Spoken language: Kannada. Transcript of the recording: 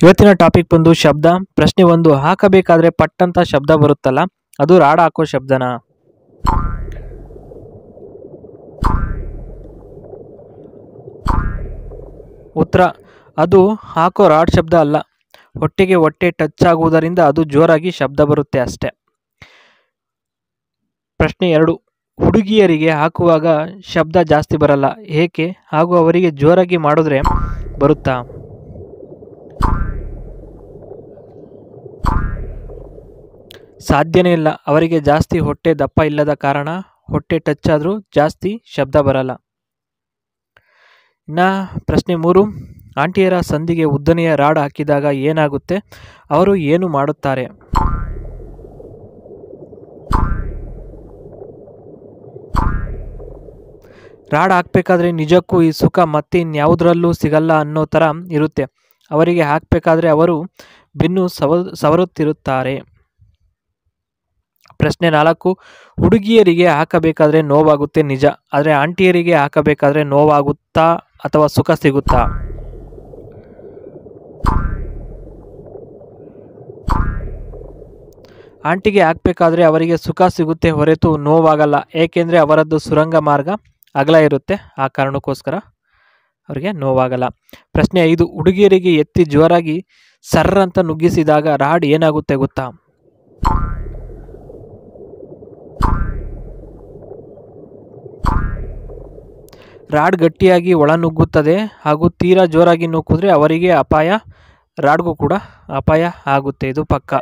ಇವತ್ತಿನ ಟಾಪಿಕ್ ಬಂದು ಶಬ್ದ. ಪ್ರಶ್ನೆ 1, ಹಾಕಬೇಕಾದ್ರೆ ಪಟ್ಟಂತ ಶಬ್ದ ಬರುತ್ತಲ್ಲ, ಅದು ರಾಡ್ ಹಾಕೋ ಶಬ್ದನಾ? ಉತ್ತರ, ಅದು ಹಾಕೋ ರಾಡ್ ಶಬ್ದ ಅಲ್ಲ. ಹೊಟ್ಟೆಗೆ ಹೊಟ್ಟೆ ಟಚ್ ಆಗುವುದರಿಂದ ಅದು ಜೋರಾಗಿ ಶಬ್ದ ಬರುತ್ತೆ ಅಷ್ಟೆ. ಪ್ರಶ್ನೆ 2, ಹುಡುಗಿಯರಿಗೆ ಹಾಕುವಾಗ ಶಬ್ದ ಜಾಸ್ತಿ ಬರಲ್ಲ, ಏಕೆ? ಹಾಗೂ ಅವರಿಗೆ ಜೋರಾಗಿ ಮಾಡಿದ್ರೆ ಬರುತ್ತಾ? ಸಾಧ್ಯನೇ ಇಲ್ಲ. ಅವರಿಗೆ ಜಾಸ್ತಿ ಹೊಟ್ಟೆ ದಪ್ಪ ಇಲ್ಲದ ಕಾರಣ ಹೊಟ್ಟೆ ಟಚ್ ಆದರೂ ಜಾಸ್ತಿ ಶಬ್ದ ಬರಲ್ಲ. ಇನ್ನು ಪ್ರಶ್ನೆ 3, ಆಂಟಿಯರ ಸಂದಿಗೆ ಉದ್ದನೆಯ ರಾಡ್ ಹಾಕಿದಾಗ ಏನಾಗುತ್ತೆ? ಅವರು ಏನು ಮಾಡುತ್ತಾರೆ? ರಾಡ್ ಹಾಕಬೇಕಾದ್ರೆ ನಿಜಕ್ಕೂ ಈ ಸುಖ ಮತ್ತೆ ಇನ್ಯಾವುದರಲ್ಲೂ ಸಿಗಲ್ಲ ಅನ್ನೋ ಥರ ಇರುತ್ತೆ. ಅವರಿಗೆ ಹಾಕಬೇಕಾದ್ರೆ ಅವರು ಬೆನ್ನು ಸವರುತ್ತಿರುತ್ತಾರೆ. ಪ್ರಶ್ನೆ 4, ಹುಡುಗಿಯರಿಗೆ ಹಾಕಬೇಕಾದ್ರೆ ನೋವಾಗುತ್ತೆ ನಿಜ, ಆದರೆ ಆಂಟಿಯರಿಗೆ ಹಾಕಬೇಕಾದ್ರೆ ನೋವಾಗುತ್ತಾ ಅಥವಾ ಸುಖ ಸಿಗುತ್ತಾ? ಆಂಟಿಗೆ ಹಾಕಬೇಕಾದ್ರೆ ಅವರಿಗೆ ಸುಖ ಸಿಗುತ್ತೆ ಹೊರತು ನೋವಾಗಲ್ಲ, ಏಕೆಂದರೆ ಅವರದ್ದು ಸುರಂಗ ಮಾರ್ಗ ಅಗಲ ಇರುತ್ತೆ, ಆ ಕಾರಣಕ್ಕೋಸ್ಕರ ಅವರಿಗೆ ನೋವಾಗಲ್ಲ. ಪ್ರಶ್ನೆ 5, ಹುಡುಗಿಯರಿಗೆ ಎತ್ತಿ ಜೋರಾಗಿ ಸರ್ರ್ ಅಂತ ನುಗ್ಗಿಸಿದಾಗ ರಾಡ್ ಏನಾಗುತ್ತೆ ಗೊತ್ತಾ? ರಾಡ್ ಗಟ್ಟಿಯಾಗಿ ಒಳ ನುಗ್ಗುತ್ತದೆ, ಹಾಗೂ ತೀರಾ ಜೋರಾಗಿ ನೂಕಿದ್ರೆ ಅವರಿಗೆ ಅಪಾಯ, ರಾಡ್ಗೂ ಕೂಡ ಅಪಾಯ ಆಗುತ್ತೆ, ಇದು ಪಕ್ಕ.